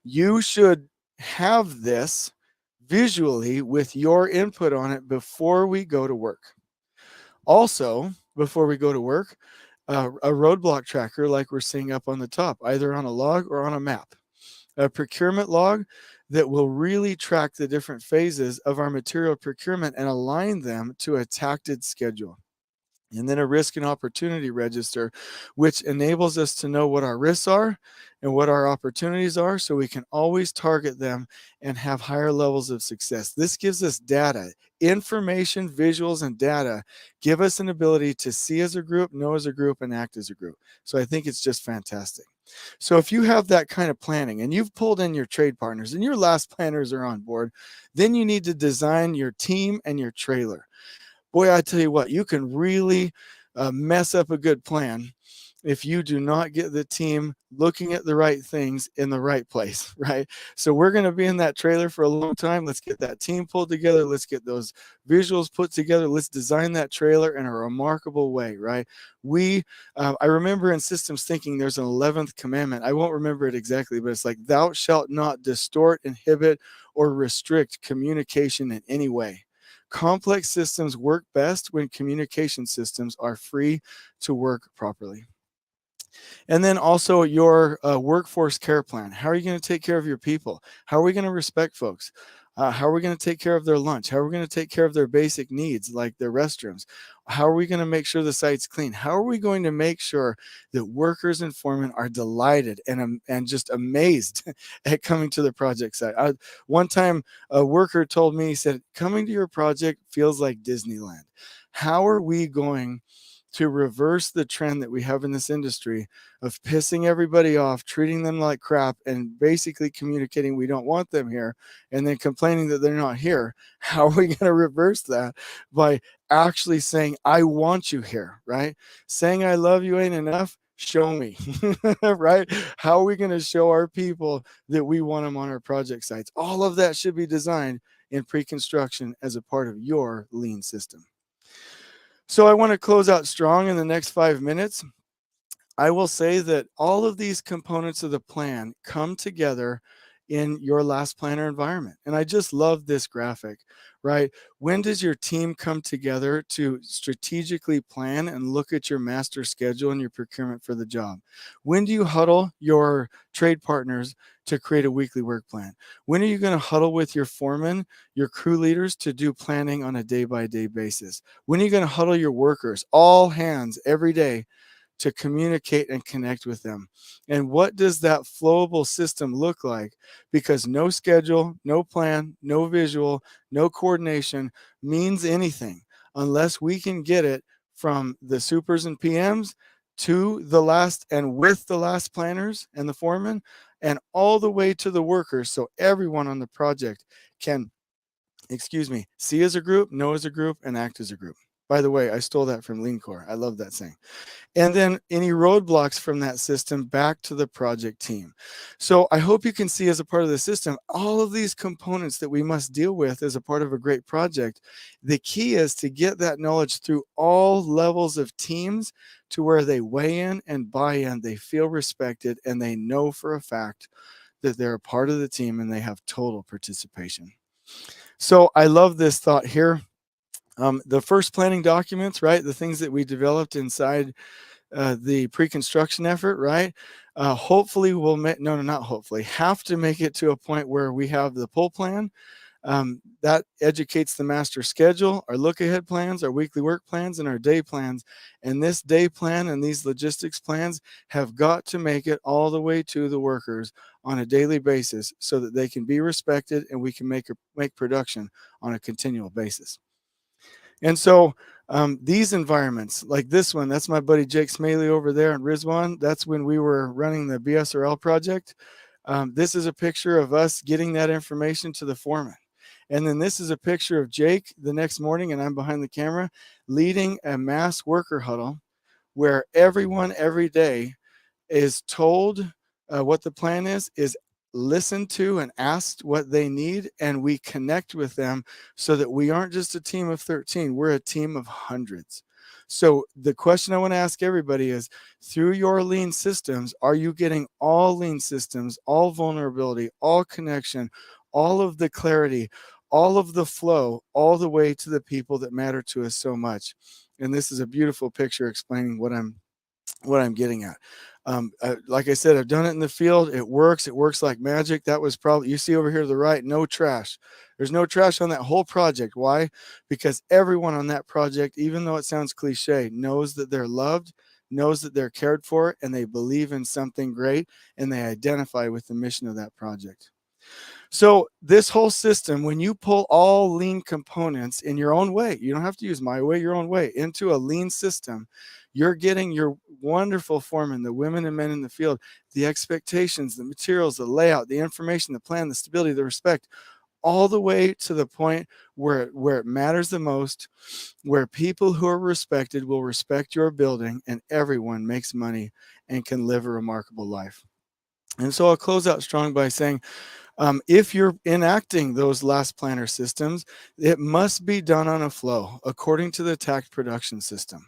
You should have this visually with your input on it before we go to work. Also, before we go to work, a roadblock tracker like we're seeing up on the top, either on a log or on a map. A procurement log that will really track the different phases of our material procurement and align them to a tacted schedule. And then a risk and opportunity register, which enables us to know what our risks are and what our opportunities are, so we can always target them and have higher levels of success. This gives us data, information, visuals, and data give us an ability to see as a group, know as a group, and act as a group. So I think it's just fantastic. So if you have that kind of planning and you've pulled in your trade partners and your last planners are on board, then you need to design your team and your trailer. Boy, I tell you what, you can really mess up a good plan if you do not get the team looking at the right things in the right place, right? So we're going to be in that trailer for a long time. Let's get that team pulled together. Let's get those visuals put together. Let's design that trailer in a remarkable way, right? I remember in systems thinking there's an 11th commandment. I won't remember it exactly, but it's like, thou shalt not distort, inhibit, or restrict communication in any way. Complex systems work best when communication systems are free to work properly. And then also your workforce care plan. How are you going to take care of your people? How are we going to respect folks? How are we going to take care of their lunch? How are we going to take care of their basic needs like their restrooms? How are we going to make sure the site's clean? How are we going to make sure that workers and foremen are delighted and just amazed at coming to the project site? One time a worker told me, he said, coming to your project feels like Disneyland. How are we going to reverse the trend that we have in this industry of pissing everybody off, treating them like crap, and basically communicating we don't want them here, and then complaining that they're not here? How are we going to reverse that? By actually saying, I want you here, right? Saying I love you ain't enough. Show me, right? How are we going to show our people that we want them on our project sites? All of that should be designed in pre-construction as a part of your lean system. So I want to close out strong in the next 5 minutes. I will say that all of these components of the plan come together in your last planner environment. And I just love this graphic, right? When does your team come together to strategically plan and look at your master schedule and your procurement for the job? When do you huddle your trade partners to create a weekly work plan? When are you going to huddle with your foreman, your crew leaders to do planning on a day-by-day basis? When are you going to huddle your workers, all hands every day, to communicate and connect with them? And what does that flowable system look like? Because no schedule, no plan, no visual, no coordination means anything unless we can get it from the supers and PMs to the last and with the last planners and the foremen and all the way to the workers, so everyone on the project can, see as a group, know as a group, and act as a group. By the way, I stole that from Lean Core. I love that saying. And then any roadblocks from that system back to the project team. So I hope you can see, as a part of the system, all of these components that we must deal with as a part of a great project. The key is to get that knowledge through all levels of teams to where they weigh in and buy in, they feel respected, and they know for a fact that they're a part of the team and they have total participation. So I love this thought here. The first planning documents, right? The things that we developed inside the pre-construction effort, right? Hopefully we'll have to make it to a point where we have the pull plan. That educates the master schedule, our look ahead plans, our weekly work plans, and our day plans. And this day plan and these logistics plans have got to make it all the way to the workers on a daily basis so that they can be respected and we can make production on a continual basis. And so these environments like this one, that's my buddy Jake Smaley over there in Rizwan. That's when we were running the BSRL project. This is a picture of us getting that information to the foreman. And then this is a picture of Jake the next morning, and I'm behind the camera leading a mass worker huddle where everyone every day is told what the plan is listened to and asked what they need, and we connect with them so that we aren't just a team of 13, we're a team of hundreds. So the question I want to ask everybody is, through your lean systems, are you getting all lean systems, all vulnerability, all connection, all of the clarity, all of the flow, all the way to the people that matter to us so much? And this is a beautiful picture explaining what I'm getting at. Like I said, I've done it in the field. It works. It works like magic. That was probably, you see over here to the right, no trash. There's no trash on that whole project. Why? Because everyone on that project, even though it sounds cliche, knows that they're loved, knows that they're cared for, and they believe in something great, and they identify with the mission of that project. So this whole system, when you pull all lean components in your own way, you don't have to use my way, your own way, into a lean system, you're getting your wonderful foremen, the women and men in the field, the expectations, the materials, the layout, the information, the plan, the stability, the respect, all the way to the point where it matters the most, where people who are respected will respect your building, and everyone makes money and can live a remarkable life. And so I'll close out strong by saying, if you're enacting those last planner systems, it must be done on a flow according to the tact production system.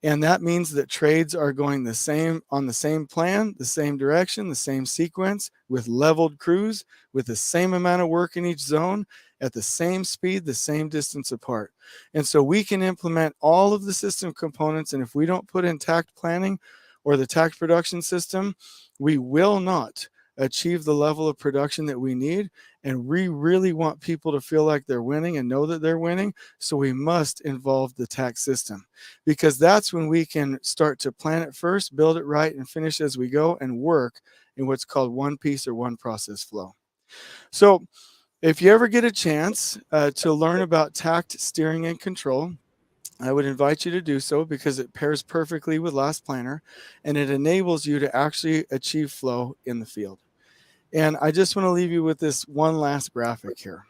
And that means that trades are going the same on the same plan, the same direction, the same sequence, with leveled crews, with the same amount of work in each zone, at the same speed, the same distance apart. And so we can implement all of the system components. And if we don't put in tact planning or the tact production system, we will not achieve the level of production that we need. And we really want people to feel like they're winning and know that they're winning. So we must involve the tact system, because that's when we can start to plan it first, build it right, and finish as we go, and work in what's called one piece or one process flow. So if you ever get a chance to learn about tact steering and control, I would invite you to do so, because it pairs perfectly with Last Planner, and it enables you to actually achieve flow in the field. And I just want to leave you with this one last graphic here.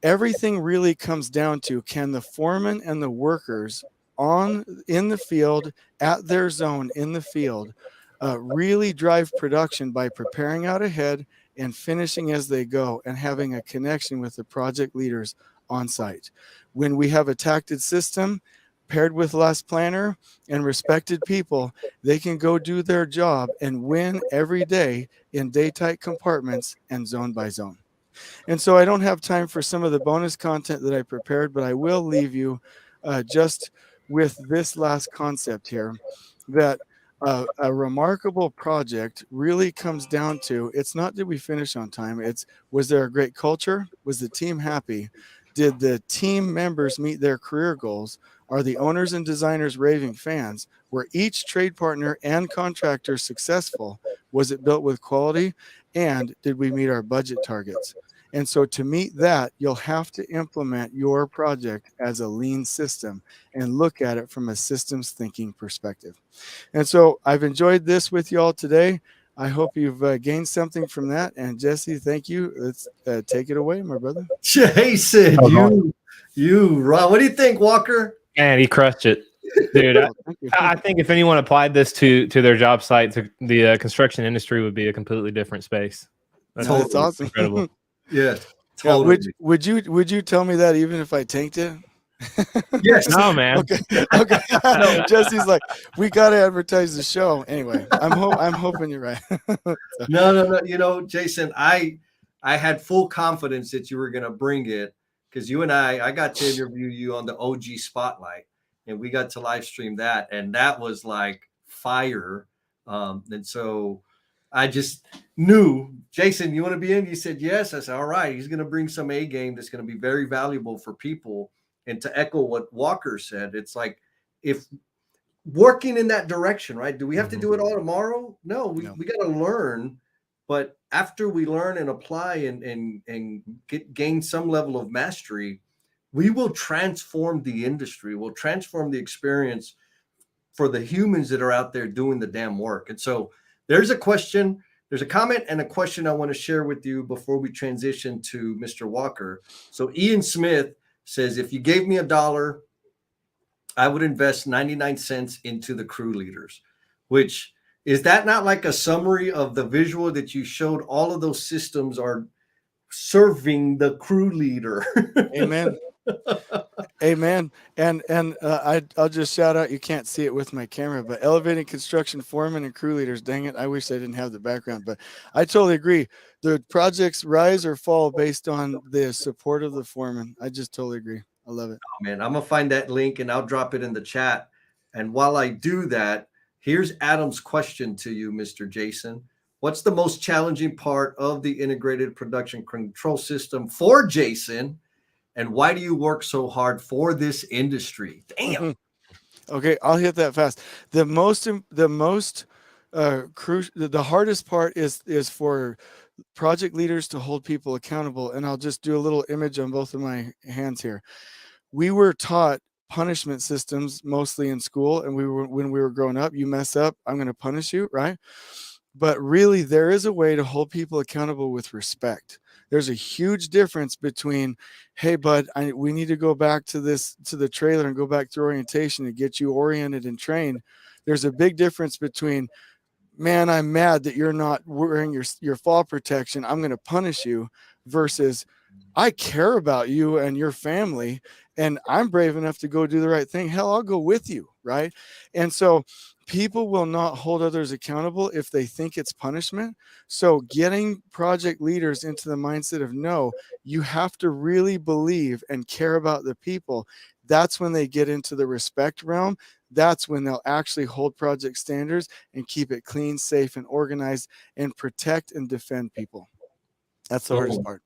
Everything really comes down to, can the foreman and the workers in the field, at their zone in the field, really drive production by preparing out ahead and finishing as they go, and having a connection with the project leaders on site. When we have a tacted system paired with Last Planner and respected people, they can go do their job and win every day in day-tight compartments and zone by zone. And so I don't have time for some of the bonus content that I prepared, but I will leave you just with this last concept here, that a remarkable project really comes down to, it's not did we finish on time, it's, was there a great culture? Was the team happy? Did the team members meet their career goals? Are the owners and designers raving fans? Were each trade partner and contractor successful? Was it built with quality? And did we meet our budget targets? And so to meet that, you'll have to implement your project as a lean system and look at it from a systems thinking perspective. And so I've enjoyed this with you all today. I hope you've gained something from that. And Jesse, thank you. Let's take it away, my brother. Jason, Ron, what do you think, Walker? Man, he crushed it, dude. I think if anyone applied this to their job site, the construction industry would be a completely different space. That's awesome. Incredible. Yes, totally. Would you tell me that even if I tanked it? Yes. No, man. Okay. Jesse's like, we got to advertise the show. Anyway, I'm hoping you're right. No. You know, Jason, I had full confidence that you were going to bring it, because you and I got to interview you on the OG Spotlight, and we got to live stream that, and that was like fire. And so I just knew, Jason, you want to be in? You said yes. I said, all right, he's going to bring some A game that's going to be very valuable for people. And to echo what Walker said, it's like, if working in that direction, right? Do we have to do it all tomorrow? No, we got to learn. But after we learn and apply and gain some level of mastery, we will transform the industry. We'll transform the experience for the humans that are out there doing the damn work. And so there's a comment and a question I want to share with you before we transition to Mr. Walker. So Ian Smith says, if you gave me $1, I would invest 99 cents into the crew leaders. Which, is that not like a summary of the visual that you showed? All of those systems are serving the crew leader. Amen. Amen. And I'll just shout out, you can't see it with my camera, but elevating construction foremen and crew leaders. Dang it, I wish I didn't have the background, but I totally agree. The projects rise or fall based on the support of the foreman. I just totally agree. I love it. Oh, man, I'm gonna find that link and I'll drop it in the chat. And while I do that, here's Adam's question to you, Mr. Jason. What's the most challenging part of the integrated production control system for Jason? And why do you work so hard for this industry? Damn. Okay, I'll hit that fast. The hardest part is for project leaders to hold people accountable. And I'll just do a little image on both of my hands here. We were taught punishment systems mostly in school, and when we were growing up, you mess up, I'm going to punish you, right? But really, there is a way to hold people accountable with respect. There's a huge difference between, hey, bud, we need to go back to the trailer and go back to orientation to get you oriented and trained. There's a big difference between, man, I'm mad that you're not wearing your fall protection, I'm going to punish you, versus, I care about you and your family, and I'm brave enough to go do the right thing. Hell, I'll go with you, right? And so people will not hold others accountable if they think it's punishment. So getting project leaders into the mindset of, no, you have to really believe and care about the people. That's when they get into the respect realm. That's when they'll actually hold project standards and keep it clean, safe, and organized, and protect and defend people. That's the hardest part.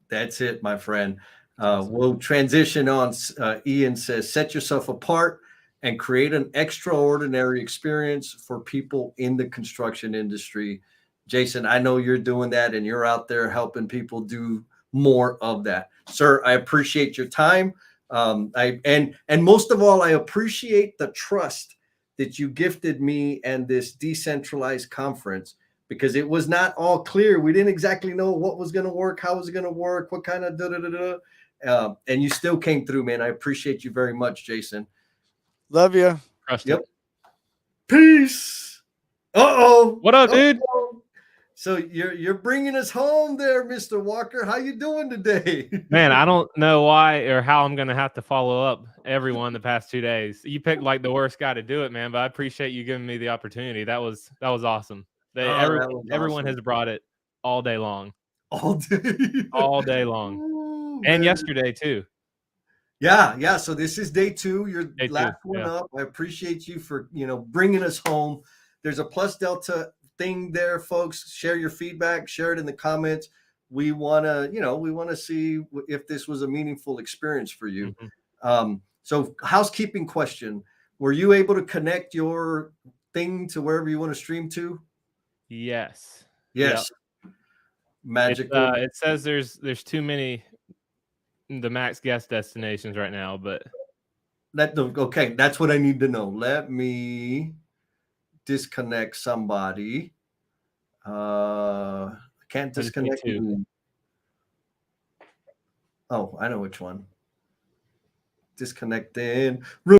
That's it, my friend. We'll transition on. Ian says, set yourself apart and create an extraordinary experience for people in the construction industry. Jason, I know you're doing that and you're out there helping people do more of that. Sir, I appreciate your time. And most of all, I appreciate the trust that you gifted me and this decentralized conference, because it was not all clear. We didn't exactly know what was going to work, how was it going to work, what kind of and you still came through, man. I appreciate you very much, Jason. Love you. Yep. Peace. Uh-oh. What up, dude? So you're bringing us home there, Mr. Walker. How you doing today? Man, I don't know why or how I'm going to have to follow up everyone the past 2 days. You picked like the worst guy to do it, man, but I appreciate you giving me the opportunity. That was awesome. Everyone has brought it all day long. All day. All day long. Ooh, and man. Yesterday too. Yeah. So this is day 2. Your Day last 2, one yeah. up. I appreciate you for, bringing us home. There's a Plus Delta thing there, folks. Share your feedback, share it in the comments. We want to see if this was a meaningful experience for you. Mm-hmm. So housekeeping question. Were you able to connect your thing to wherever you want to stream to? Yes. Yes. Yep. Magical. It says there's too many the max guest destinations right now, but okay, that's what I need to know. Let me disconnect somebody. I can't disconnect. Oh, I know which one. Disconnecting.